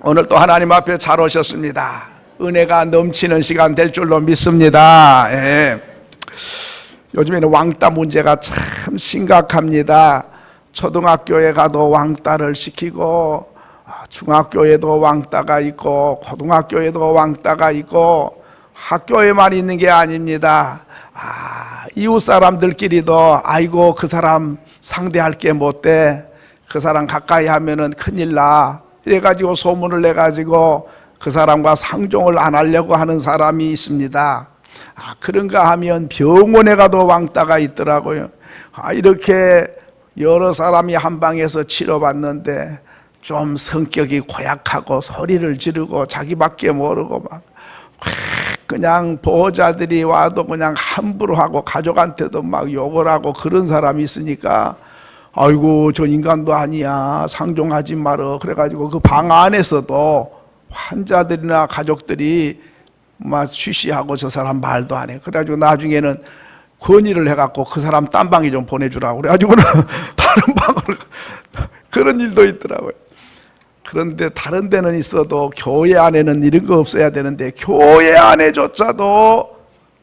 오늘 또 하나님 앞에 잘 오셨습니다. 은혜가 넘치는 시간 될 줄로 믿습니다. 예. 요즘에는 왕따 문제가 참 심각합니다. 초등학교에 가도 왕따를 시키고, 중학교에도 왕따가 있고, 고등학교에도 왕따가 있고, 학교에만 있는 게 아닙니다. 이웃 사람들끼리도 아이고 그 사람 상대할 게 못돼, 그 사람 가까이 하면은 큰일 나, 이래가지고 소문을 내가지고 그 사람과 상종을 안 하려고 하는 사람이 있습니다. 그런가 하면 병원에 가도 왕따가 있더라고요. 이렇게 여러 사람이 한 방에서 치료받는데 좀 성격이 고약하고 소리를 지르고 자기밖에 모르고 막 그냥 보호자들이 와도 그냥 함부로 하고 가족한테도 막 욕을 하고 그런 사람이 있으니까 아이고 저 인간도 아니야, 상종하지 말어. 그래가지고 그 방 안에서도 환자들이나 가족들이 막 쉬쉬하고 저 사람 말도 안 해. 그래가지고 나중에는 건의를 해갖고 그 사람 딴 방에 좀 보내주라고 그래가지고는 다른 방으로 그런 일도 있더라고요. 그런데 다른 데는 있어도 교회 안에는 이런 거 없어야 되는데 교회 안에조차도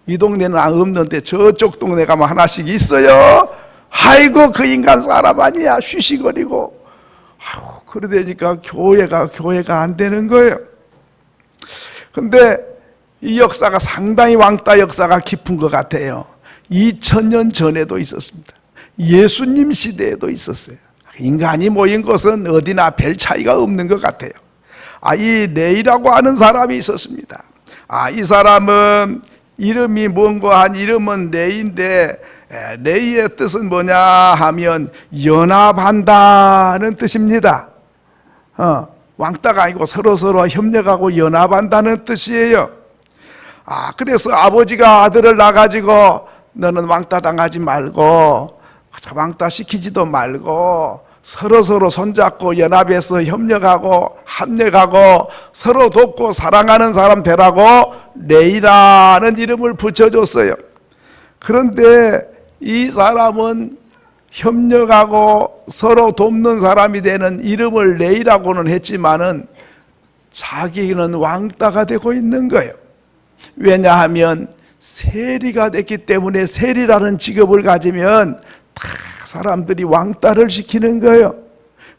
이 동네는 없는데 저쪽 동네 가면 하나씩 있어요. 아이고 그 인간 사람 아니야, 쉬쉬거리고. 그러다니까 교회가 안 되는 거예요. 근데 이 역사가 상당히 왕따 역사가 깊은 것 같아요. 2000년 전에도 있었습니다. 예수님 시대에도 있었어요. 인간이 모인 것은 어디나 별 차이가 없는 것 같아요. 이 레이라고 하는 사람이 있었습니다. 이 사람은 이름이 뭔가 한 이름은 레이인데, 레이의 뜻은 뭐냐 하면 연합한다는 뜻입니다. 왕따가 아니고 서로서로 협력하고 연합한다는 뜻이에요. 그래서 아버지가 아들을 낳아가지고 너는 왕따 당하지 말고 왕따 시키지도 말고 서로서로 손잡고 연합해서 협력하고 합력하고 서로 돕고 사랑하는 사람 되라고 레이라는 이름을 붙여줬어요. 그런데 이 사람은 협력하고 서로 돕는 사람이 되는 이름을 레이라고는 했지만은 자기는 왕따가 되고 있는 거예요. 왜냐하면 세리가 됐기 때문에 세리라는 직업을 가지면 다 사람들이 왕따를 시키는 거예요.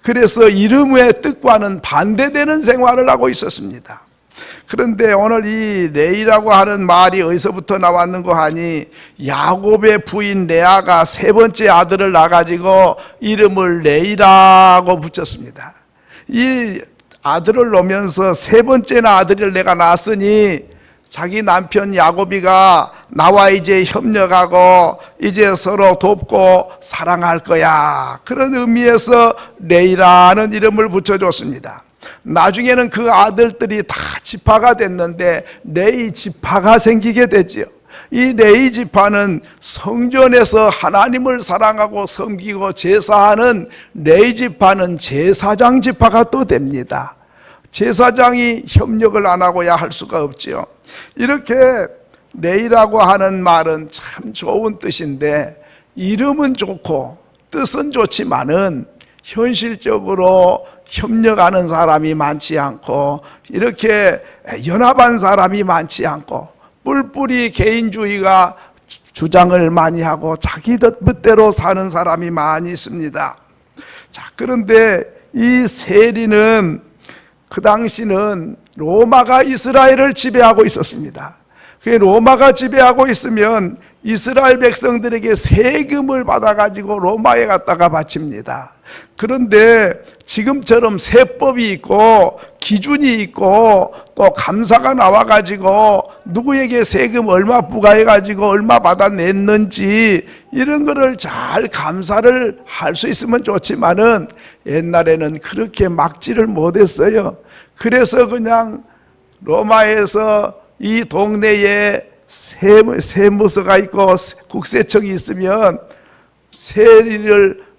그래서 이름의 뜻과는 반대되는 생활을 하고 있었습니다. 그런데 오늘 이 레이라고 하는 말이 어디서부터 나왔는고 하니 야곱의 부인 레아가 세 번째 아들을 낳아가지고 이름을 레이라고 붙였습니다. 이 아들을 놓으면서 세 번째나 아들을 내가 낳았으니 자기 남편 야곱이가 나와 이제 협력하고 이제 서로 돕고 사랑할 거야, 그런 의미에서 레이라는 이름을 붙여줬습니다. 나중에는 그 아들들이 다 지파가 됐는데 레이 지파가 생기게 됐지요. 이 레이 지파는 성전에서 하나님을 사랑하고 섬기고 제사하는 레이 지파는 제사장 지파가 또 됩니다. 제사장이 협력을 안 하고야 할 수가 없지요. 이렇게 레이라고 하는 말은 참 좋은 뜻인데 이름은 좋고 뜻은 좋지만은 현실적으로 협력하는 사람이 많지 않고 이렇게 연합한 사람이 많지 않고 뿔뿔이 개인주의가 주장을 많이 하고 자기 뜻대로 사는 사람이 많이 있습니다. 그런데 이 세리는 그 당시는 로마가 이스라엘을 지배하고 있었습니다. 그 로마가 지배하고 있으면 이스라엘 백성들에게 세금을 받아가지고 로마에 갖다가 바칩니다. 그런데 지금처럼 세법이 있고 기준이 있고 또 감사가 나와가지고 누구에게 세금 얼마 부과해가지고 얼마 받아냈는지 이런 거를 잘 감사를 할 수 있으면 좋지만은 옛날에는 그렇게 막지를 못했어요. 그래서 그냥 로마에서 이 동네에 세무서가 있고 국세청이 있으면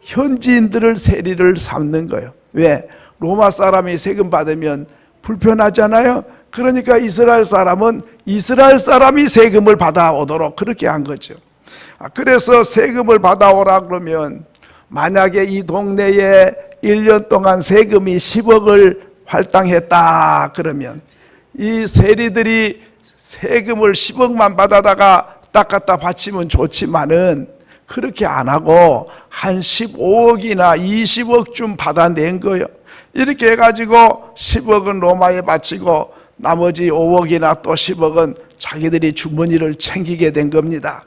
현지인들을 세리를 삼는 거예요. 왜? 로마 사람이 세금 받으면 불편하잖아요. 그러니까 이스라엘 사람은 이스라엘 사람이 세금을 받아오도록 그렇게 한 거죠. 그래서 세금을 받아오라 그러면 만약에 이 동네에 1년 동안 세금이 10억을 할당했다 그러면 이 세리들이 세금을 10억만 받아다가 딱 갖다 바치면 좋지만은 그렇게 안 하고 한 15억이나 20억쯤 받아낸 거예요. 이렇게 해가지고 10억은 로마에 바치고 나머지 5억이나 또 10억은 자기들이 주머니를 챙기게 된 겁니다.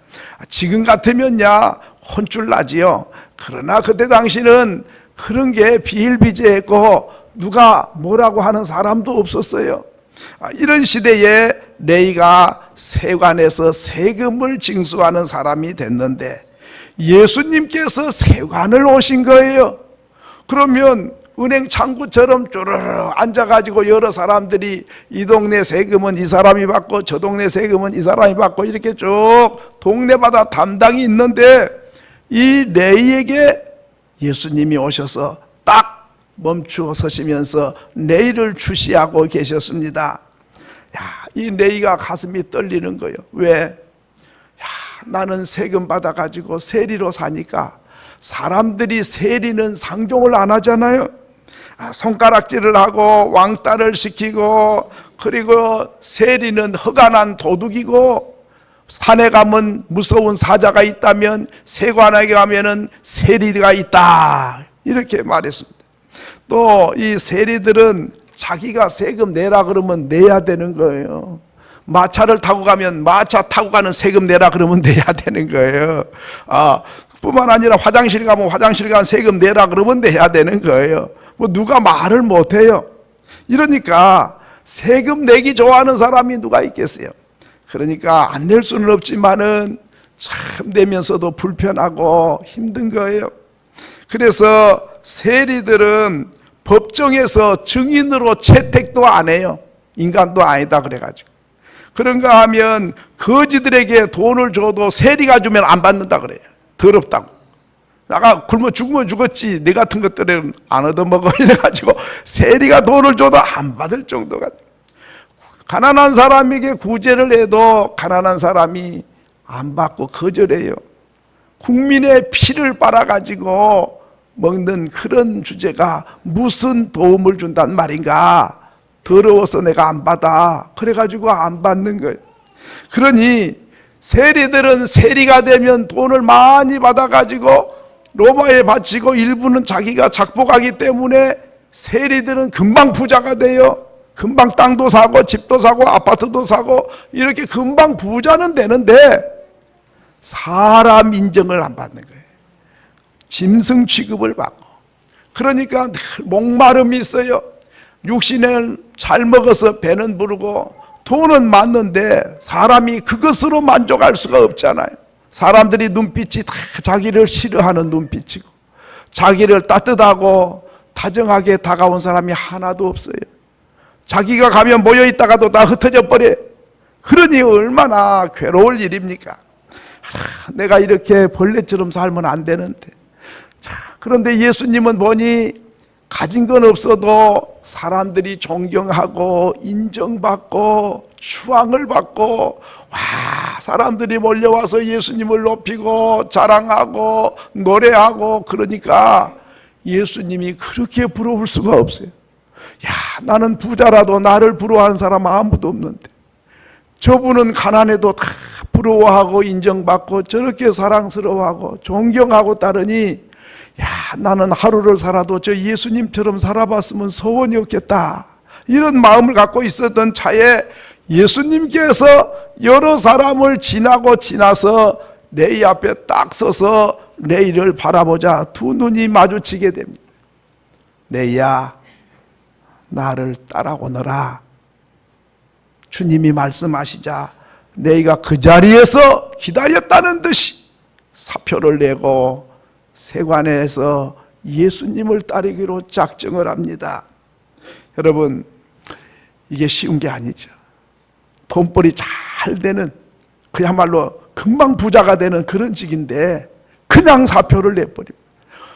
지금 같으면야 혼쭐 나지요. 그러나 그때 당시는 그런 게 비일비재했고 누가 뭐라고 하는 사람도 없었어요. 이런 시대에 레위가 세관에서 세금을 징수하는 사람이 됐는데 예수님께서 세관을 오신 거예요. 그러면 은행 창구처럼 쪼르르 앉아가지고 여러 사람들이 이 동네 세금은 이 사람이 받고 저 동네 세금은 이 사람이 받고 이렇게 쭉 동네마다 담당이 있는데 이 레위에게 예수님이 오셔서 딱 멈추어 서시면서 레위를 주시하고 계셨습니다. 이 레위가 가슴이 떨리는 거예요. 왜? 나는 세금 받아가지고 세리로 사니까 사람들이 세리는 상종을 안 하잖아요. 손가락질을 하고 왕따를 시키고, 그리고 세리는 허가난 도둑이고, 산에 가면 무서운 사자가 있다면 세관에 가면은 세리가 있다 이렇게 말했습니다. 또 이 세리들은 자기가 세금 내라 그러면 내야 되는 거예요. 마차를 타고 가면 마차 타고 가는 세금 내라 그러면 내야 되는 거예요. 뿐만 아니라 화장실 가면 화장실 간 세금 내라 그러면 내야 되는 거예요. 뭐 누가 말을 못해요. 이러니까 세금 내기 좋아하는 사람이 누가 있겠어요. 그러니까 안 낼 수는 없지만은 참 내면서도 불편하고 힘든 거예요. 그래서 세리들은 법정에서 증인으로 채택도 안 해요. 인간도 아니다 그래가지고. 그런가 하면 거지들에게 돈을 줘도 세리가 주면 안 받는다 그래요. 더럽다고. 나가 굶어 죽으면 죽었지 내 같은 것들은 안 얻어먹어 이래가지고 세리가 돈을 줘도 안 받을 정도가. 가난한 사람에게 구제를 해도 가난한 사람이 안 받고 거절해요. 국민의 피를 빨아가지고 먹는 그런 주제가 무슨 도움을 준단 말인가. 더러워서 내가 안 받아 그래가지고 안 받는 거예요. 그러니 세리들은 세리가 되면 돈을 많이 받아가지고 로마에 바치고 일부는 자기가 작복하기 때문에 세리들은 금방 부자가 돼요. 금방 땅도 사고 집도 사고 아파트도 사고 이렇게 금방 부자는 되는데 사람 인정을 안 받는 거예요. 짐승 취급을 받고. 그러니까 늘 목마름이 있어요. 육신은 잘 먹어서 배는 부르고 돈은 많는데 사람이 그것으로 만족할 수가 없잖아요. 사람들이 눈빛이 다 자기를 싫어하는 눈빛이고 자기를 따뜻하고 다정하게 다가온 사람이 하나도 없어요. 자기가 가면 모여있다가도 다 흩어져 버려요. 그러니 얼마나 괴로울 일입니까? 내가 이렇게 벌레처럼 살면 안 되는데. 그런데 예수님은 보니 가진 건 없어도 사람들이 존경하고 인정받고 추앙을 받고 사람들이 몰려와서 예수님을 높이고 자랑하고 노래하고 그러니까 예수님이 그렇게 부러울 수가 없어요. 나는 부자라도 나를 부러워하는 사람 아무도 없는데 저분은 가난해도 다 부러워하고 인정받고 저렇게 사랑스러워하고 존경하고 따르니 나는 하루를 살아도 저 예수님처럼 살아봤으면 소원이 없겠다 이런 마음을 갖고 있었던 차에 예수님께서 여러 사람을 지나서 레위 앞에 딱 서서 레위를 바라보자 두 눈이 마주치게 됩니다. 레위야 나를 따라오너라. 주님이 말씀하시자 레위가 그 자리에서 기다렸다는 듯이 사표를 내고 세관에서 예수님을 따르기로 작정을 합니다. 여러분 이게 쉬운 게 아니죠. 돈벌이 잘 되는 그야말로 금방 부자가 되는 그런 직인데 그냥 사표를 내버립니다.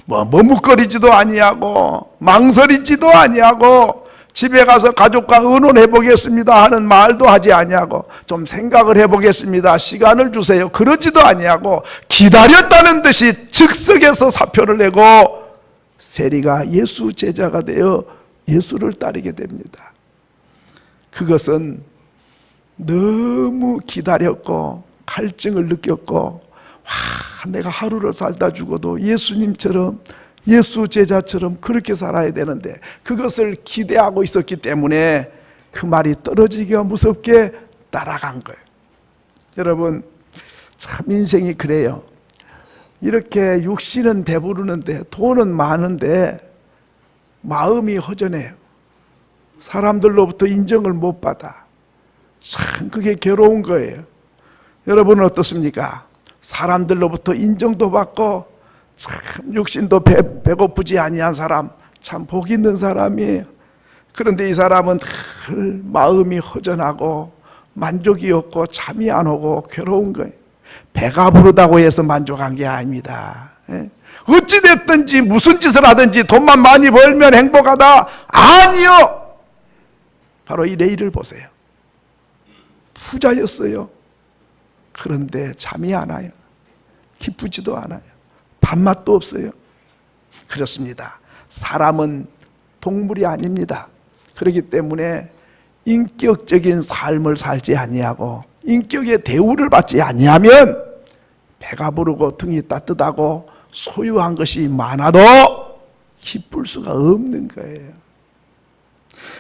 머뭇거리지도 아니하고 망설이지도 아니하고 집에 가서 가족과 의논해 보겠습니다 하는 말도 하지 아니하고 좀 생각을 해보겠습니다 시간을 주세요 그러지도 아니하고 기다렸다는 듯이 즉석에서 사표를 내고 세리가 예수 제자가 되어 예수를 따르게 됩니다. 그것은 너무 기다렸고 갈증을 느꼈고 내가 하루를 살다 죽어도 예수님처럼, 예수 제자처럼 그렇게 살아야 되는데 그것을 기대하고 있었기 때문에 그 말이 떨어지기가 무섭게 따라간 거예요. 여러분, 참 인생이 그래요. 이렇게 육신은 배부르는데 돈은 많은데 마음이 허전해요. 사람들로부터 인정을 못 받아. 참 그게 괴로운 거예요. 여러분은 어떻습니까? 사람들로부터 인정도 받고 참 육신도 배고프지 아니한 사람, 참 복 있는 사람이에요. 그런데 이 사람은 늘 마음이 허전하고 만족이 없고 잠이 안 오고 괴로운 거예요. 배가 부르다고 해서 만족한 게 아닙니다. 어찌됐든지 무슨 짓을 하든지 돈만 많이 벌면 행복하다? 아니요. 바로 이 레이를 보세요. 부자였어요. 그런데 잠이 안 와요. 기쁘지도 않아요. 밥맛도 없어요. 그렇습니다. 사람은 동물이 아닙니다. 그렇기 때문에 인격적인 삶을 살지 아니하고 인격의 대우를 받지 아니하면 배가 부르고 등이 따뜻하고 소유한 것이 많아도 기쁠 수가 없는 거예요.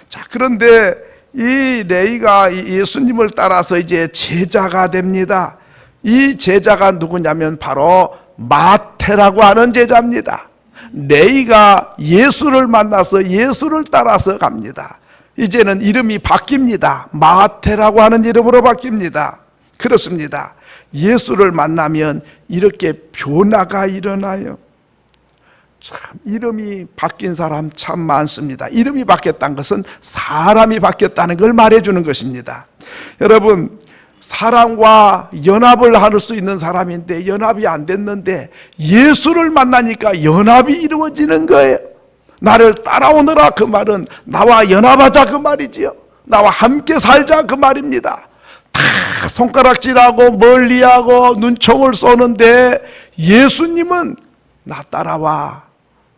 자, 그런데 이 레이가 예수님을 따라서 이제 제자가 됩니다. 이 제자가 누구냐면 바로 마태라고 하는 제자입니다. 레이가 예수를 만나서 예수를 따라서 갑니다. 이제는 이름이 바뀝니다. 마태라고 하는 이름으로 바뀝니다. 그렇습니다. 예수를 만나면 이렇게 변화가 일어나요. 참 이름이 바뀐 사람 참 많습니다. 이름이 바뀌었다는 것은 사람이 바뀌었다는 걸 말해주는 것입니다. 여러분, 사람과 연합을 할 수 있는 사람인데 연합이 안 됐는데 예수를 만나니까 연합이 이루어지는 거예요. 나를 따라오너라 그 말은 나와 연합하자 그 말이지요. 나와 함께 살자 그 말입니다. 다 손가락질하고 멀리하고 눈총을 쏘는데 예수님은 나 따라와,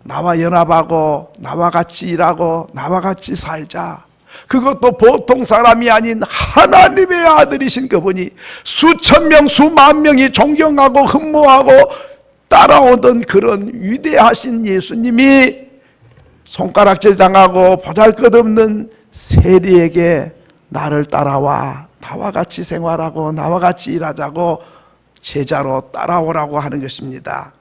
나와 연합하고 나와 같이 일하고 나와 같이 살자. 그것도 보통 사람이 아닌 하나님의 아들이신 그분이 수천 명 수만 명이 존경하고 흠모하고 따라오던 그런 위대하신 예수님이 손가락질 당하고 보잘것없는 세리에게 나를 따라와, 나와 같이 생활하고 나와 같이 일하자고 제자로 따라오라고 하는 것입니다.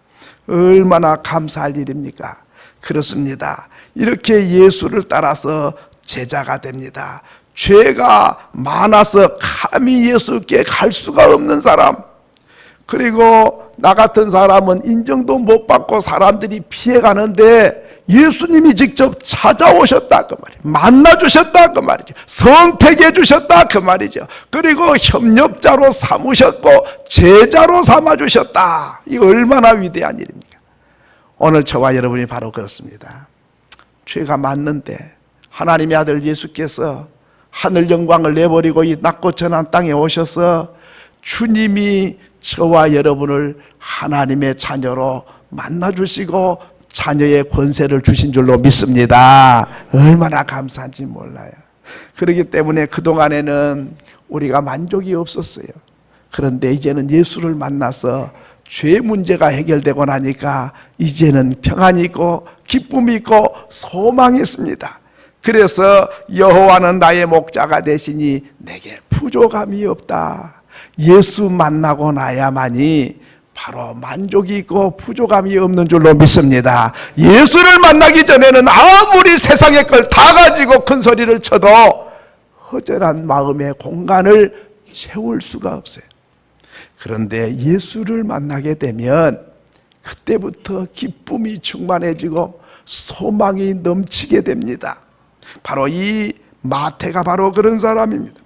얼마나 감사할 일입니까? 그렇습니다. 이렇게 예수를 따라서 제자가 됩니다. 죄가 많아서 감히 예수께 갈 수가 없는 사람, 그리고 나 같은 사람은 인정도 못 받고 사람들이 피해가는데 예수님이 직접 찾아오셨다 그 말이에요. 만나주셨다 그 말이죠. 선택해 주셨다 그 말이죠. 그리고 협력자로 삼으셨고 제자로 삼아주셨다. 이거 얼마나 위대한 일입니까? 오늘 저와 여러분이 바로 그렇습니다. 죄가 많는데 하나님의 아들 예수께서 하늘 영광을 내버리고 이 낮고 천한 땅에 오셔서 주님이 저와 여러분을 하나님의 자녀로 만나주시고 자녀의 권세를 주신 줄로 믿습니다. 얼마나 감사한지 몰라요. 그렇기 때문에 그동안에는 우리가 만족이 없었어요. 그런데 이제는 예수를 만나서 죄 문제가 해결되고 나니까 이제는 평안이 있고 기쁨이 있고 소망이 있습니다. 그래서 여호와는 나의 목자가 되시니 내게 부족함이 없다. 예수 만나고 나야만이 바로 만족이 있고 부족함이 없는 줄로 믿습니다. 예수를 만나기 전에는 아무리 세상의 걸 다 가지고 큰 소리를 쳐도 허전한 마음의 공간을 채울 수가 없어요. 그런데 예수를 만나게 되면 그때부터 기쁨이 충만해지고 소망이 넘치게 됩니다. 바로 이 마태가 바로 그런 사람입니다.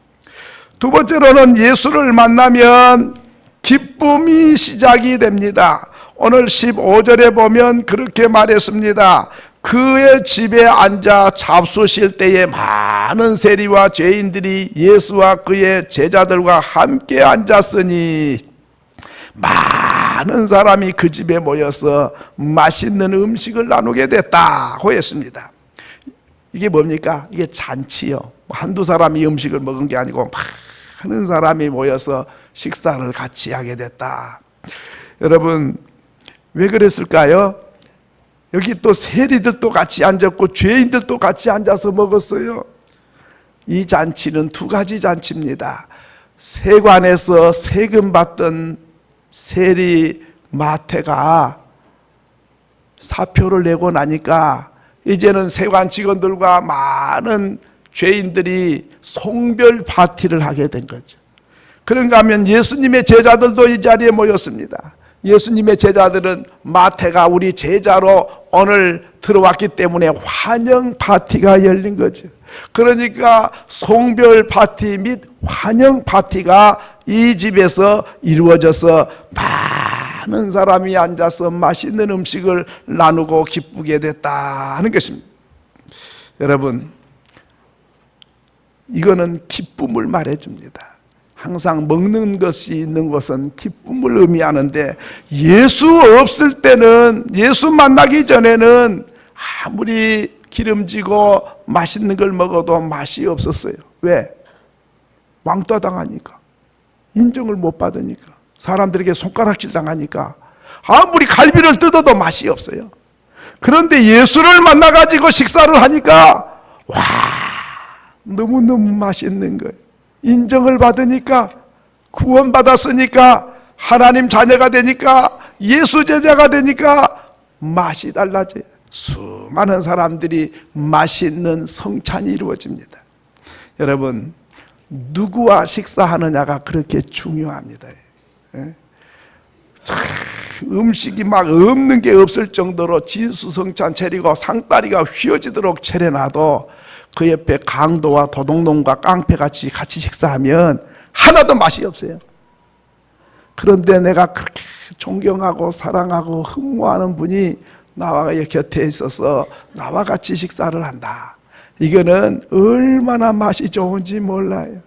두 번째로는 예수를 만나면 기쁨이 시작이 됩니다. 오늘 15절에 보면 그렇게 말했습니다. 그의 집에 앉아 잡수실 때에 많은 세리와 죄인들이 예수와 그의 제자들과 함께 앉았으니 많은 사람이 그 집에 모여서 맛있는 음식을 나누게 됐다고 했습니다. 이게 뭡니까? 이게 잔치요. 한두 사람이 음식을 먹은 게 아니고 많은 사람이 모여서 식사를 같이 하게 됐다. 여러분, 왜 그랬을까요? 여기 또 세리들도 같이 앉았고 죄인들도 같이 앉아서 먹었어요. 이 잔치는 두 가지 잔치입니다. 세관에서 세금 받던 세리 마태가 사표를 내고 나니까 이제는 세관 직원들과 많은 죄인들이 송별 파티를 하게 된 거죠. 그런가 하면 예수님의 제자들도 이 자리에 모였습니다. 예수님의 제자들은 마태가 우리 제자로 오늘 들어왔기 때문에 환영 파티가 열린 거죠. 그러니까 송별 파티 및 환영 파티가 이 집에서 이루어져서 많은 사람이 앉아서 맛있는 음식을 나누고 기쁘게 됐다 하는 것입니다. 여러분, 이거는 기쁨을 말해줍니다. 항상 먹는 것이 있는 것은 기쁨을 의미하는데, 예수 없을 때는, 예수 만나기 전에는 아무리 기름지고 맛있는 걸 먹어도 맛이 없었어요. 왜? 왕따 당하니까, 인정을 못 받으니까, 사람들에게 손가락질 당하니까 아무리 갈비를 뜯어도 맛이 없어요. 그런데 예수를 만나가지고 식사를 하니까 와, 너무너무 맛있는 거예요. 인정을 받으니까, 구원받았으니까, 하나님 자녀가 되니까, 예수 제자가 되니까 맛이 달라져요. 수많은 사람들이 맛있는 성찬이 이루어집니다. 여러분, 누구와 식사하느냐가 그렇게 중요합니다. 참, 음식이 막 없는 게 없을 정도로 진수성찬 차리고 상다리가 휘어지도록 차려놔도 그 옆에 강도와 도둑놈과 깡패같이 같이 식사하면 하나도 맛이 없어요. 그런데 내가 그렇게 존경하고 사랑하고 흠모하는 분이 나와 곁에 있어서 나와 같이 식사를 한다. 이거는 얼마나 맛이 좋은지 몰라요.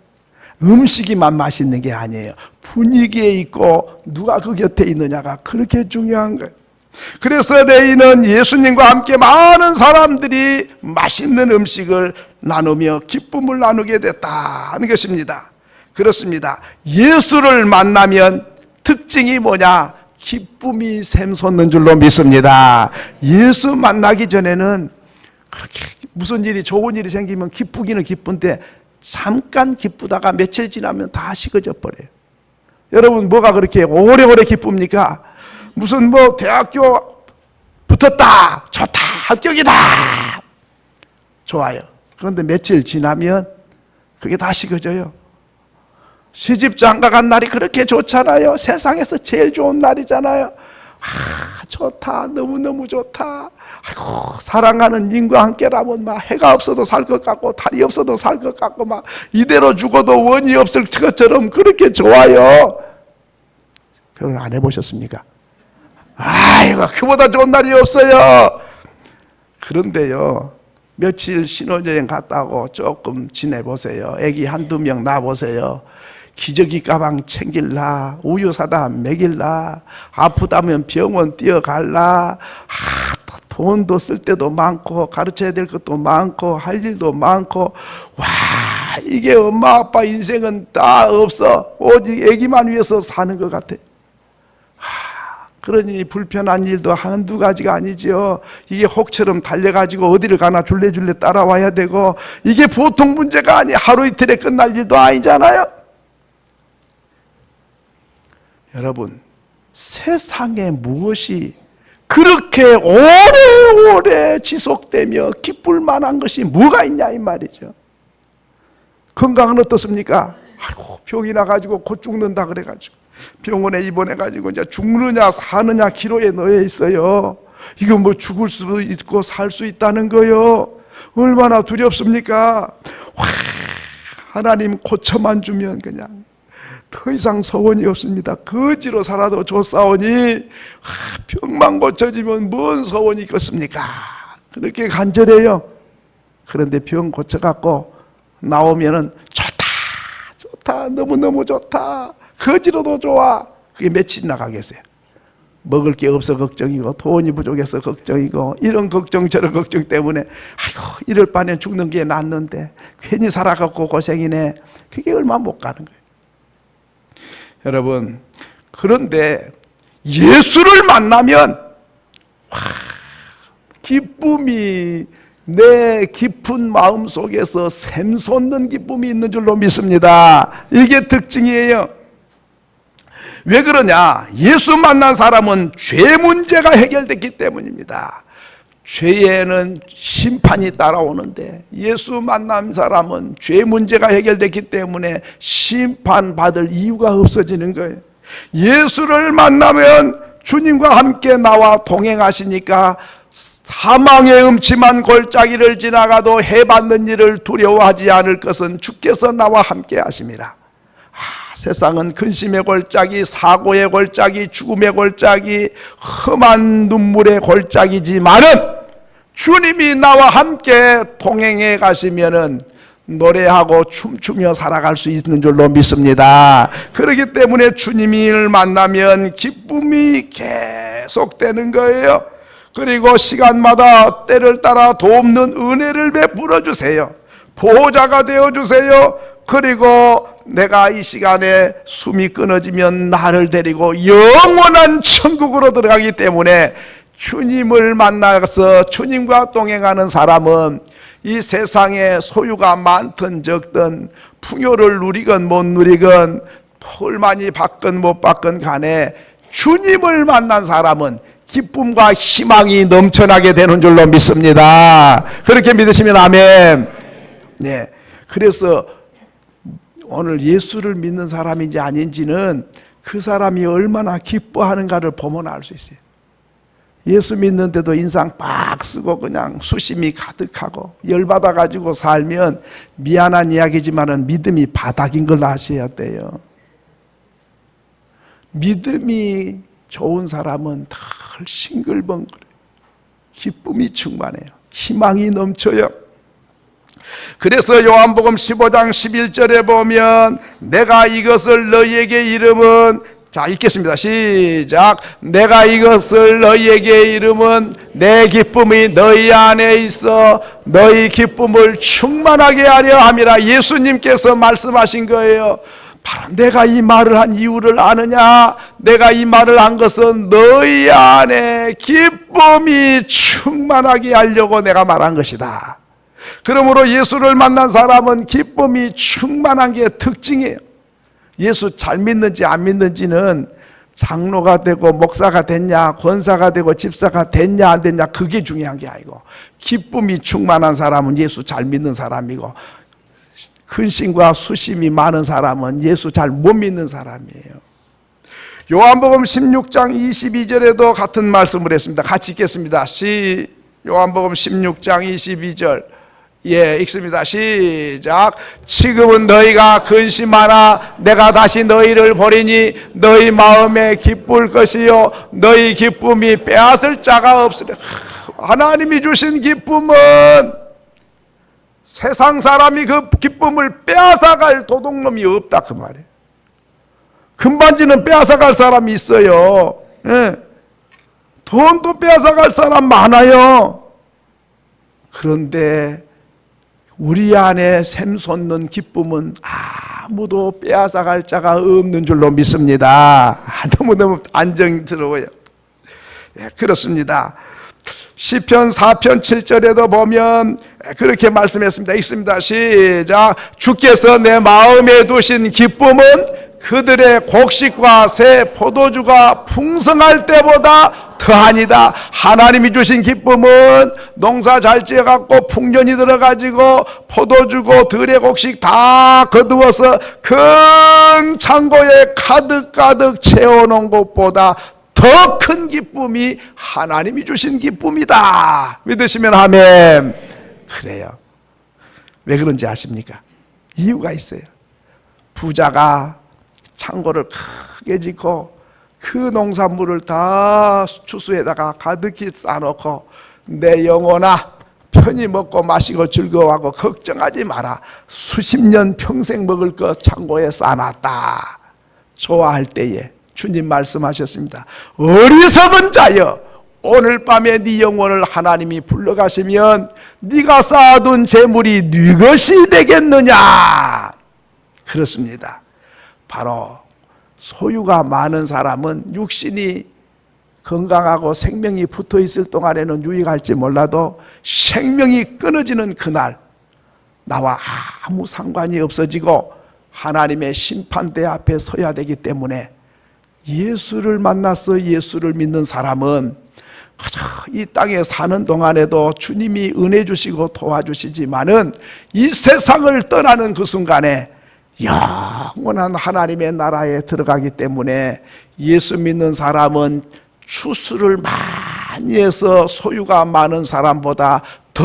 음식이만 맛있는 게 아니에요. 분위기에 있고 누가 그 곁에 있느냐가 그렇게 중요한 거예요. 그래서 레위는 예수님과 함께 많은 사람들이 맛있는 음식을 나누며 기쁨을 나누게 됐다 하는 것입니다. 그렇습니다. 예수를 만나면 특징이 뭐냐? 기쁨이 샘솟는 줄로 믿습니다. 예수 만나기 전에는 그렇게 무슨 일이, 좋은 일이 생기면 기쁘기는 기쁜데 잠깐 기쁘다가 며칠 지나면 다 식어져 버려요. 여러분, 뭐가 그렇게 오래오래 기쁩니까? 무슨 뭐 대학교 붙었다, 좋다, 합격이다, 좋아요. 그런데 며칠 지나면 그게 다 식어져요. 시집 장가간 날이 그렇게 좋잖아요. 세상에서 제일 좋은 날이잖아요. 좋다, 너무너무 좋다. 아이고, 사랑하는 인과 함께라면 막 해가 없어도 살 것 같고 달이 없어도 살 것 같고 막 이대로 죽어도 원이 없을 것처럼 그렇게 좋아요. 결혼 안 해보셨습니까? 아이고, 그보다 좋은 날이 없어요. 그런데요, 며칠 신혼여행 갔다고 조금 지내보세요. 애기 한두 명 낳아보세요. 기저귀 가방 챙길라, 우유 사다 먹일라, 아프다면 병원 뛰어갈라, 돈도 쓸 때도 많고 가르쳐야 될 것도 많고 할 일도 많고, 와, 이게 엄마 아빠 인생은 다 없어. 오직 애기만 위해서 사는 것 같아. 그러니 불편한 일도 한두 가지가 아니죠. 이게 혹처럼 달려가지고 어디를 가나 줄레줄레 따라와야 되고, 이게 보통 문제가 아니, 하루 이틀에 끝날 일도 아니잖아요. 여러분, 세상에 무엇이 그렇게 오래오래 지속되며 기쁠 만한 것이 뭐가 있냐 이 말이죠. 건강은 어떻습니까? 아이고, 병이 나가지고 곧 죽는다 그래가지고 병원에 입원해가지고 이제 죽느냐 사느냐 기로에 놓여 있어요. 이거 뭐 죽을 수도 있고 살 수 있다는 거요. 얼마나 두렵습니까? 와, 하나님 고쳐만 주면 그냥 더 이상 소원이 없습니다. 거지로 살아도 좋사오니 병만 고쳐지면 뭔 소원이 있겠습니까? 그렇게 간절해요. 그런데 병 고쳐갖고 나오면은 좋다, 좋다, 너무너무 좋다, 거지로도 좋아. 그게 며칠 나가겠어요? 먹을 게 없어 걱정이고 돈이 부족해서 걱정이고 이런 걱정 저런 걱정 때문에 아이고 이럴 바에는 죽는 게 낫는데 괜히 살아갖고 고생이네. 그게 얼마 못 가는 거예요. 여러분, 그런데 예수를 만나면 기쁨이 내 깊은 마음 속에서 샘솟는 기쁨이 있는 줄로 믿습니다. 이게 특징이에요. 왜 그러냐? 예수 만난 사람은 죄 문제가 해결됐기 때문입니다. 죄에는 심판이 따라오는데 예수 만난 사람은 죄 문제가 해결됐기 때문에 심판받을 이유가 없어지는 거예요. 예수를 만나면 주님과 함께 나와 동행하시니까 사망의 음침한 골짜기를 지나가도 해받는 일을 두려워하지 않을 것은 주께서 나와 함께 하심이라. 세상은 근심의 골짜기, 사고의 골짜기, 죽음의 골짜기, 험한 눈물의 골짜기지만은 주님이 나와 함께 동행해 가시면은 노래하고 춤추며 살아갈 수 있는 줄로 믿습니다. 그렇기 때문에 주님을 만나면 기쁨이 계속되는 거예요. 그리고 시간마다 때를 따라 돕는 은혜를 베풀어 주세요. 보호자가 되어 주세요. 그리고 내가 이 시간에 숨이 끊어지면 나를 데리고 영원한 천국으로 들어가기 때문에 주님을 만나서 주님과 동행하는 사람은 이 세상에 소유가 많든 적든 풍요를 누리건 못 누리건 복을 많이 받건 못 받건 간에 주님을 만난 사람은 기쁨과 희망이 넘쳐나게 되는 줄로 믿습니다. 그렇게 믿으시면 아멘. 네. 그래서 오늘 예수를 믿는 사람인지 아닌지는 그 사람이 얼마나 기뻐하는가를 보면 알 수 있어요. 예수 믿는데도 인상 빡 쓰고 그냥 수심이 가득하고 열받아가지고 살면 미안한 이야기지만은 믿음이 바닥인 걸 아셔야 돼요. 믿음이 좋은 사람은 덜 싱글벙글해요. 기쁨이 충만해요. 희망이 넘쳐요. 그래서 요한복음 15장 11절에 보면 내가 이것을 너희에게 이름은, 자 읽겠습니다. 시작. 내가 이것을 너희에게 이름은 내 기쁨이 너희 안에 있어 너희 기쁨을 충만하게 하려 함이라. 예수님께서 말씀하신 거예요. 바로 내가 이 말을 한 이유를 아느냐? 내가 이 말을 한 것은 너희 안에 기쁨이 충만하게 하려고 내가 말한 것이다. 그러므로 예수를 만난 사람은 기쁨이 충만한 게 특징이에요. 예수 잘 믿는지 안 믿는지는 장로가 되고 목사가 됐냐, 권사가 되고 집사가 됐냐 안 됐냐 그게 중요한 게 아니고 기쁨이 충만한 사람은 예수 잘 믿는 사람이고 근심과 수심이 많은 사람은 예수 잘 못 믿는 사람이에요. 요한복음 16장 22절에도 같은 말씀을 했습니다. 같이 읽겠습니다. 요한복음 16장 22절 읽습니다. 시작. 지금은 너희가 근심하나 내가 다시 너희를 보리니 너희 마음에 기쁠 것이요 너희 기쁨이 빼앗을 자가 없으리라. 하나님이 주신 기쁨은 세상 사람이 그 기쁨을 빼앗아갈 도둑놈이 없다 그 말이에요. 금반지는 빼앗아갈 사람이 있어요. 돈도 빼앗아갈 사람 많아요. 그런데 우리 안에 샘솟는 기쁨은 아무도 빼앗아갈 자가 없는 줄로 믿습니다. 너무너무 안정스러워요. 그렇습니다. 시편 4편 7절에도 보면 그렇게 말씀했습니다. 읽습니다. 시작. 주께서 내 마음에 두신 기쁨은 그들의 곡식과 새 포도주가 풍성할 때보다 더하니다. 하나님이 주신 기쁨은 농사 잘 지어갖고 풍년이 들어가지고 포도주고 들의 곡식 다 거두어서 큰 창고에 가득가득 채워놓은 것보다 더 큰 기쁨이 하나님이 주신 기쁨이다. 믿으시면 아멘. 그래요. 왜 그런지 아십니까? 이유가 있어요. 부자가 창고를 크게 짓고 그 농산물을 다 추수에다가 가득히 싸놓고 내 영혼아 편히 먹고 마시고 즐거워하고 걱정하지 마라. 수십 년 평생 먹을 것 창고에 싸놨다. 좋아할 때에 주님 말씀하셨습니다. 어리석은 자여, 오늘 밤에 네 영혼을 하나님이 불러가시면 네가 쌓아둔 재물이 네 것이 되겠느냐. 그렇습니다. 바로 소유가 많은 사람은 육신이 건강하고 생명이 붙어 있을 동안에는 유익할지 몰라도 생명이 끊어지는 그날 나와 아무 상관이 없어지고 하나님의 심판대 앞에 서야 되기 때문에 예수를 만나서 예수를 믿는 사람은 이 땅에 사는 동안에도 주님이 은혜 주시고 도와주시지만은 이 세상을 떠나는 그 순간에 영원한 하나님의 나라에 들어가기 때문에 예수 믿는 사람은 추수를 많이 해서 소유가 많은 사람보다 더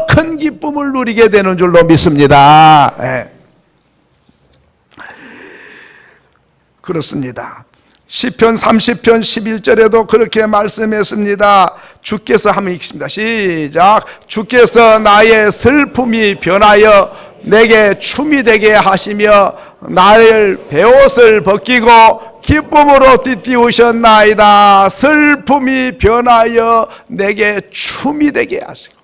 큰 기쁨을 누리게 되는 줄로 믿습니다. 네. 그렇습니다. 시편 30편 11절에도 그렇게 말씀했습니다. 주께서 한번 읽습니다. 시작. 주께서 나의 슬픔이 변하여 내게 춤이 되게 하시며 나를 베옷을 벗기고 기쁨으로 띠띠우셨나이다. 슬픔이 변하여 내게 춤이 되게 하시고,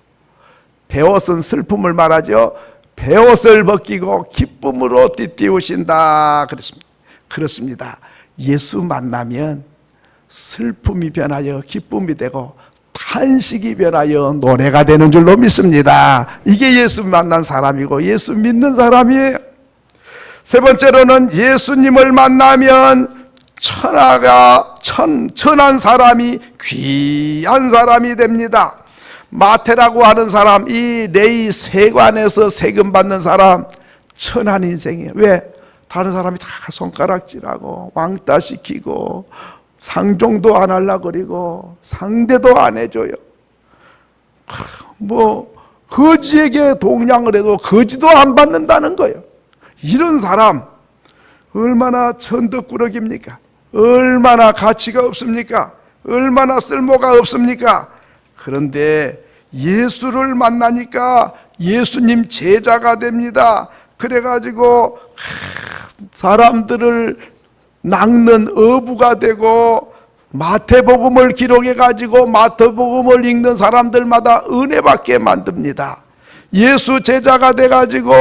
베옷은 슬픔을 말하죠. 베옷을 벗기고 기쁨으로 띠띠우신다 그랬습니다. 그렇습니다. 예수 만나면 슬픔이 변하여 기쁨이 되고 탄식이 변하여 노래가 되는 줄로 믿습니다. 이게 예수 만난 사람이고 예수 믿는 사람이에요. 세 번째로는 예수님을 만나면 천한 사람이 귀한 사람이 됩니다. 마태라고 하는 사람, 이 레위 세관에서 세금 받는 사람, 천한 인생이에요. 왜? 다른 사람이 다 손가락질하고 왕따 시키고 상종도 안 하려고 그러고 상대도 안 해줘요. 거지에게 동냥을 해도 거지도 안 받는다는 거예요. 이런 사람 얼마나 천덕꾸러기입니까? 얼마나 가치가 없습니까? 얼마나 쓸모가 없습니까? 그런데 예수를 만나니까 예수님 제자가 됩니다. 그래가지고 사람들을 낚는 어부가 되고 마태복음을 기록해가지고 마태복음을 읽는 사람들마다 은혜받게 만듭니다. 예수 제자가 돼가지고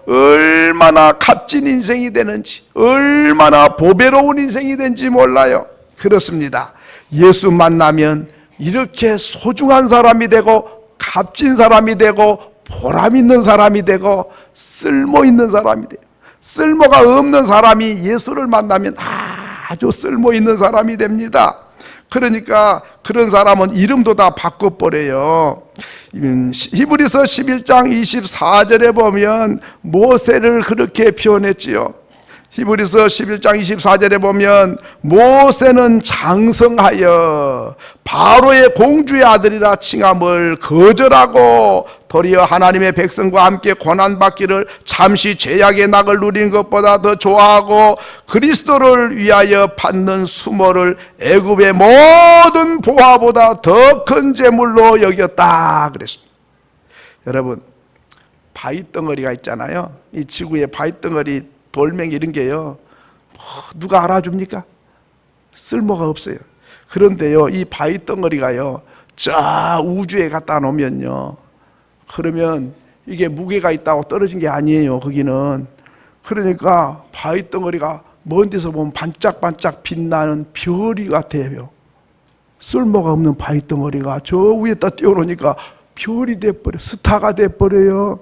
얼마나 값진 인생이 되는지, 얼마나 보배로운 인생이 되는지 몰라요. 그렇습니다. 예수 만나면 이렇게 소중한 사람이 되고 값진 사람이 되고 보람 있는 사람이 되고 쓸모 있는 사람이 돼요. 쓸모가 없는 사람이 예수를 만나면 아주 쓸모 있는 사람이 됩니다. 그러니까 그런 사람은 이름도 다 바꿔버려요. 히브리서 11장 24절에 보면 모세를 그렇게 표현했지요. 히브리서 11장 24절에 보면 모세는 장성하여 바로의 공주의 아들이라 칭함을 거절하고 도리어 하나님의 백성과 함께 고난받기를 잠시 죄악의 낙을 누리는 것보다 더 좋아하고 그리스도를 위하여 받는 수모를 애굽의 모든 보화보다 더 큰 재물로 여겼다 그랬습니다. 여러분, 바위덩어리가 있잖아요. 이 지구에 바위덩어리, 돌멩이 이런 게요, 누가 알아줍니까? 쓸모가 없어요. 그런데요, 이 바위덩어리가요, 저 우주에 갖다 놓으면요, 그러면 이게 무게가 있다고 떨어진 게 아니에요. 거기는. 그러니까 바위덩어리가 먼 데서 보면 반짝반짝 빛나는 별이 같아요. 쓸모가 없는 바위덩어리가 저 위에다 띄워놓으니까 별이 돼버려, 스타가 돼버려요.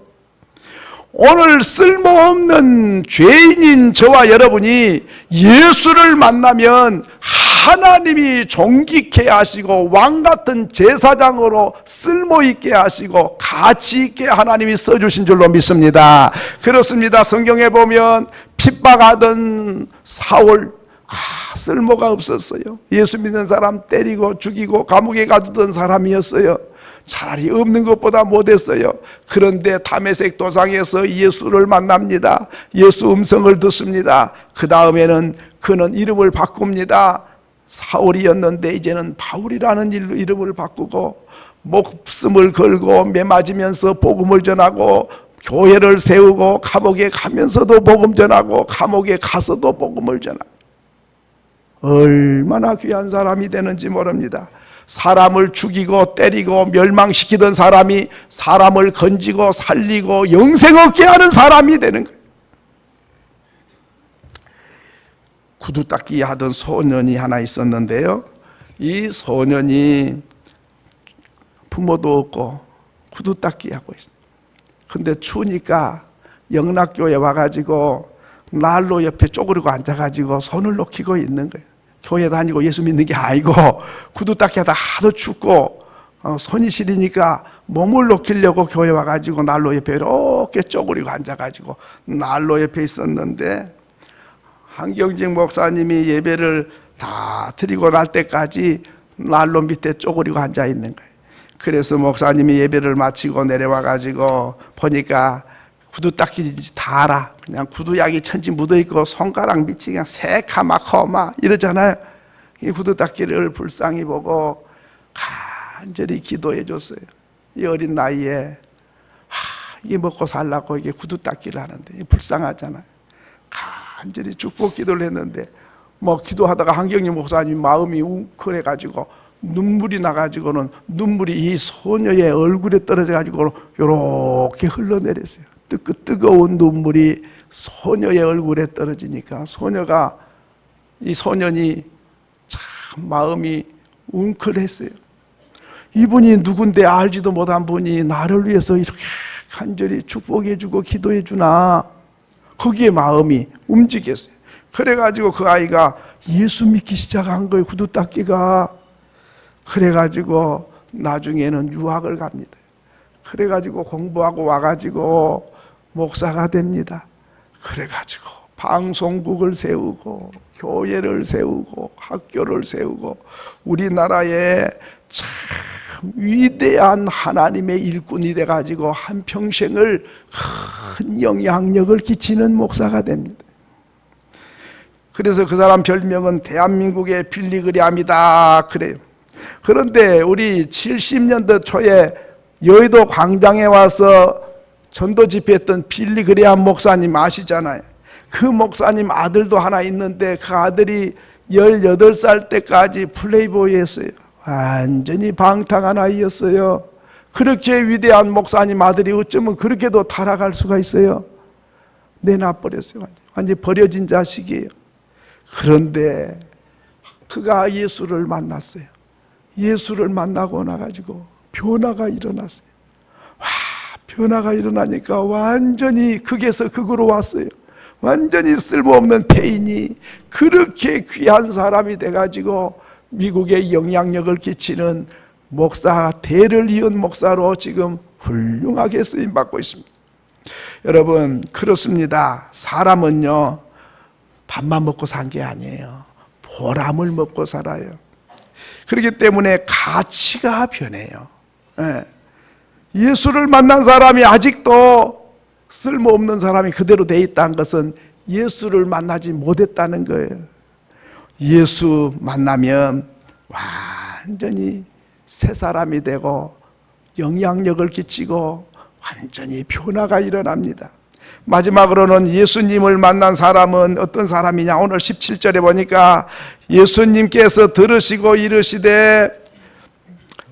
오늘 쓸모없는 죄인인 저와 여러분이 예수를 만나면 하나님이 존귀케 하시고 왕같은 제사장으로 쓸모있게 하시고 가치있게 하나님이 써주신 줄로 믿습니다. 그렇습니다. 성경에 보면 핍박하던 사울, 쓸모가 없었어요. 예수 믿는 사람 때리고 죽이고 감옥에 가두던 사람이었어요. 차라리 없는 것보다 못했어요. 그런데 다메섹 도상에서 예수를 만납니다. 예수 음성을 듣습니다. 그 다음에는 그는 이름을 바꿉니다. 사울이었는데 이제는 바울이라는 이름을 바꾸고 목숨을 걸고 매맞으면서 복음을 전하고 교회를 세우고 감옥에 가면서도 복음 전하고 감옥에 가서도 복음을 전하고 얼마나 귀한 사람이 되는지 모릅니다. 사람을 죽이고 때리고 멸망시키던 사람이 사람을 건지고 살리고 영생 얻게 하는 사람이 되는 거예요. 구두 닦기 하던 소년이 하나 있었는데요, 이 소년이 부모도 없고 구두 닦기 하고 있어요. 근데 추우니까 영락교회 와가지고 난로 옆에 쪼그리고 앉아가지고 손을 녹이고 있는 거예요. 교회 다니고 예수 믿는 게 아니고 구두 닦기 하다 하도 춥고 손이 시리니까 몸을 녹이려고 교회 와가지고 난로 옆에 이렇게 쪼그리고 앉아가지고 난로 옆에 있었는데, 한경직 목사님이 예배를 다 드리고 날 때까지 난로 밑에 쪼그리고 앉아 있는 거예요. 그래서 목사님이 예배를 마치고 내려와가지고 보니까 구두 닦기 다 알아. 그냥 구두약이 천지 묻어있고 손가락 밑이 그냥 새카맣고 막 이러잖아요. 이 구두 닦기를 불쌍히 보고 간절히 기도해 줬어요. 이 어린 나이에 이게 먹고 살라고 이게 구두 닦기를 하는데 불쌍하잖아요. 간절히 축복 기도를 했는데 뭐 기도하다가 한경림 목사님 마음이 웅크해가지고 눈물이 나가지고는 눈물이 이 소녀의 얼굴에 떨어져가지고 요렇게 흘러내렸어요. 뜨거운 눈물이 소녀의 얼굴에 떨어지니까 이 소년이 참 마음이 웅크했어요. 이분이 누군데 알지도 못한 분이 나를 위해서 이렇게 간절히 축복해주고 기도해주나, 거기에 마음이 움직였어요. 그래가지고 그 아이가 예수 믿기 시작한 거예요. 구두 닦기가. 그래가지고 나중에는 유학을 갑니다. 그래가지고 공부하고 와가지고 목사가 됩니다. 그래가지고 방송국을 세우고 교회를 세우고 학교를 세우고 우리나라에 참 위대한 하나님의 일꾼이 돼가지고 한평생을 큰 영향력을 끼치는 목사가 됩니다. 그래서 그 사람 별명은 대한민국의 빌리그리암이다 그래요. 그런데 우리 70년대 초에 여의도 광장에 와서 전도 집회했던 빌리그리암 목사님 아시잖아요. 그 목사님 아들도 하나 있는데 그 아들이 18살 때까지 플레이보이였어요. 완전히 방탕한 아이였어요. 그렇게 위대한 목사님 아들이 어쩌면 그렇게도 타락할 수가 있어요. 내놔버렸어요. 완전히 버려진 자식이에요. 그런데 그가 예수를 만났어요. 예수를 만나고 나가지고 변화가 일어났어요. 변화가 일어나니까 완전히 극에서 극으로 왔어요. 완전히 쓸모없는 폐인이 그렇게 귀한 사람이 돼가지고 미국에 영향력을 끼치는 목사, 대를 이은 목사로 지금 훌륭하게 쓰임받고 있습니다. 여러분, 그렇습니다. 사람은요, 밥만 먹고 산 게 아니에요. 보람을 먹고 살아요. 그렇기 때문에 가치가 변해요. 예수를 만난 사람이 아직도 쓸모없는 사람이 그대로 돼 있다는 것은 예수를 만나지 못했다는 거예요. 예수 만나면 완전히 새 사람이 되고 영향력을 끼치고 완전히 변화가 일어납니다. 마지막으로는 예수님을 만난 사람은 어떤 사람이냐, 오늘 17절에 보니까 예수님께서 들으시고 이르시되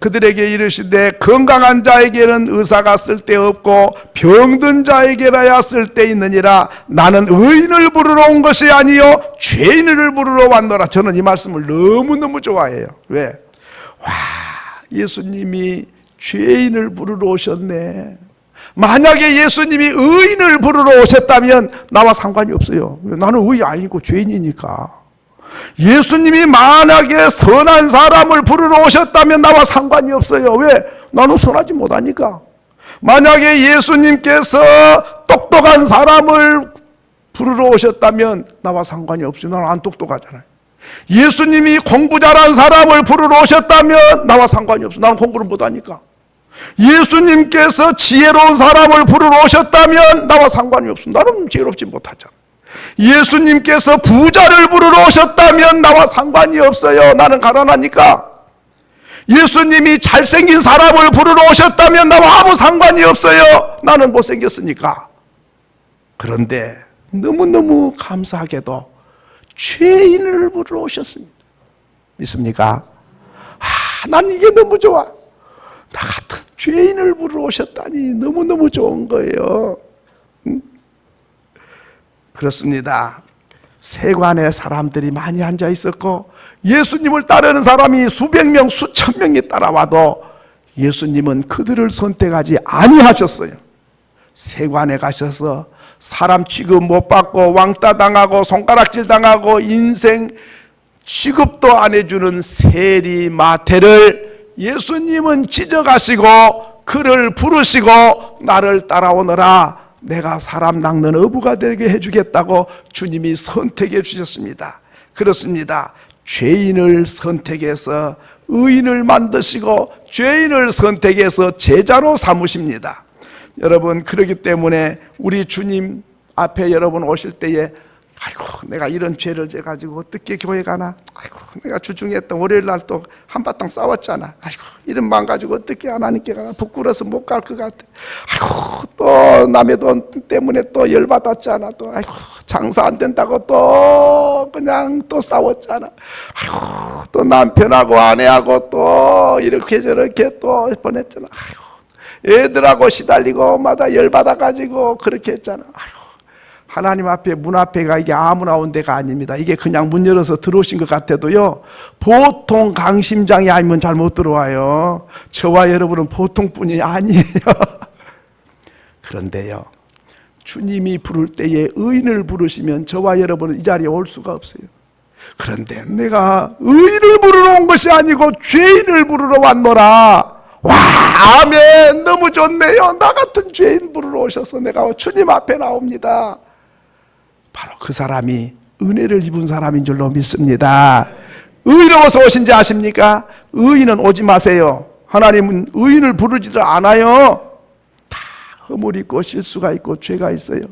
그들에게 이르시되 건강한 자에게는 의사가 쓸데없고 병든 자에게라야 쓸데있느니라. 나는 의인을 부르러 온 것이 아니요 죄인을 부르러 왔노라. 저는 이 말씀을 너무너무 좋아해요. 왜? 예수님이 죄인을 부르러 오셨네. 만약에 예수님이 의인을 부르러 오셨다면 나와 상관이 없어요. 나는 의인 아니고 죄인이니까. 예수님이 만약에 선한 사람을 부르러 오셨다면 나와 상관이 없어요. 왜? 나는 선하지 못하니까. 만약에 예수님께서 똑똑한 사람을 부르러 오셨다면 나와 상관이 없어요. 나는 안 똑똑하잖아요. 예수님이 공부 잘한 사람을 부르러 오셨다면 나와 상관이 없어요. 나는 공부를 못하니까. 예수님께서 지혜로운 사람을 부르러 오셨다면 나와 상관이 없습니다. 나는 지혜롭지 못하잖아. 예수님께서 부자를 부르러 오셨다면 나와 상관이 없어요. 나는 가난하니까. 예수님이 잘생긴 사람을 부르러 오셨다면 나와 아무 상관이 없어요. 나는 못생겼으니까. 그런데 너무너무 감사하게도 죄인을 부르러 오셨습니다. 믿습니까? 난 이게 너무 좋아. 나 같은 죄인을 부르러 오셨다니 너무너무 좋은 거예요. 그렇습니다. 세관에 사람들이 많이 앉아 있었고 예수님을 따르는 사람이 수백 명, 수천 명이 따라와도 예수님은 그들을 선택하지 아니하셨어요. 세관에 가셔서 사람 취급 못 받고 왕따 당하고 손가락질 당하고 인생 취급도 안 해주는 세리 마태를 예수님은 지적하시고 그를 부르시고 나를 따라오너라, 내가 사람 낚는 어부가 되게 해주겠다고 주님이 선택해 주셨습니다. 그렇습니다. 죄인을 선택해서 의인을 만드시고 죄인을 선택해서 제자로 삼으십니다. 여러분, 그렇기 때문에 우리 주님 앞에 여러분 오실 때에 아이고 내가 이런 죄를 져가지고 어떻게 교회 가나, 아이고 내가 주중에 또 월요일 날 또 한바탕 싸웠잖아, 아이고 이런 마음 가지고 어떻게 하나님께 가나, 부끄러워서 못 갈 것 같아, 아이고 또 남의 돈 때문에 또 열받았잖아, 또 아이고 장사 안 된다고 또 그냥 또 싸웠잖아, 아이고 또 남편하고 아내하고 또 이렇게 저렇게 또 보냈잖아, 아이고 애들하고 시달리고 마다 열받아가지고 그렇게 했잖아. 아이고, 하나님 앞에 문 앞에가 이게 아무나 온 데가 아닙니다. 이게 그냥 문 열어서 들어오신 것 같아도요, 보통 강심장이 아니면 잘 못 들어와요. 저와 여러분은 보통 분이 아니에요. 그런데요, 주님이 부를 때에 의인을 부르시면 저와 여러분은 이 자리에 올 수가 없어요. 그런데 내가 의인을 부르러 온 것이 아니고 죄인을 부르러 왔노라. 와, 아멘. 너무 좋네요. 나 같은 죄인 부르러 오셔서 내가 주님 앞에 나옵니다. 바로 그 사람이 은혜를 입은 사람인 줄로 믿습니다. 의로워서 오신지 아십니까? 의인은 오지 마세요. 하나님은 의인을 부르지도 않아요. 다 허물 있고 실수가 있고 죄가 있어요.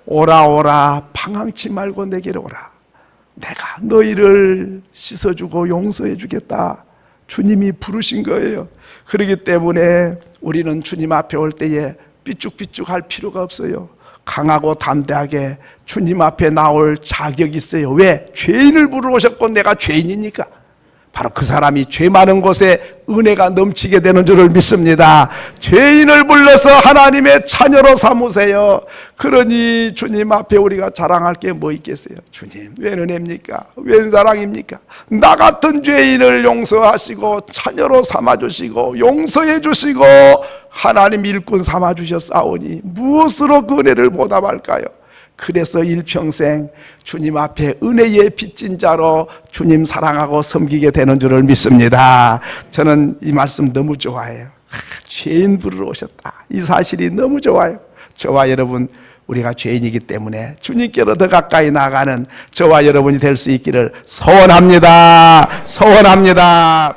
오라 오라, 방황치 말고 내게로 오라. 내가 너희를 씻어주고 용서해 주겠다. 주님이 부르신 거예요. 그렇기 때문에 우리는 주님 앞에 올 때에 삐죽삐죽할 필요가 없어요. 강하고 담대하게 주님 앞에 나올 자격이 있어요. 왜? 죄인을 부르러 오셨고 내가 죄인이니까. 바로 그 사람이 죄 많은 곳에 은혜가 넘치게 되는 줄을 믿습니다. 죄인을 불러서 하나님의 자녀로 삼으세요. 그러니 주님 앞에 우리가 자랑할 게 뭐 있겠어요? 주님, 웬 은혜입니까? 웬 사랑입니까? 나 같은 죄인을 용서하시고 자녀로 삼아주시고 용서해 주시고 하나님 일꾼 삼아주셨사오니 무엇으로 그 은혜를 보답할까요? 그래서 일평생 주님 앞에 은혜의 빚진 자로 주님 사랑하고 섬기게 되는 줄을 믿습니다. 저는 이 말씀 너무 좋아해요. 죄인 부르러 오셨다, 이 사실이 너무 좋아요. 저와 여러분, 우리가 죄인이기 때문에 주님께로 더 가까이 나가는 저와 여러분이 될 수 있기를 소원합니다. 소원합니다.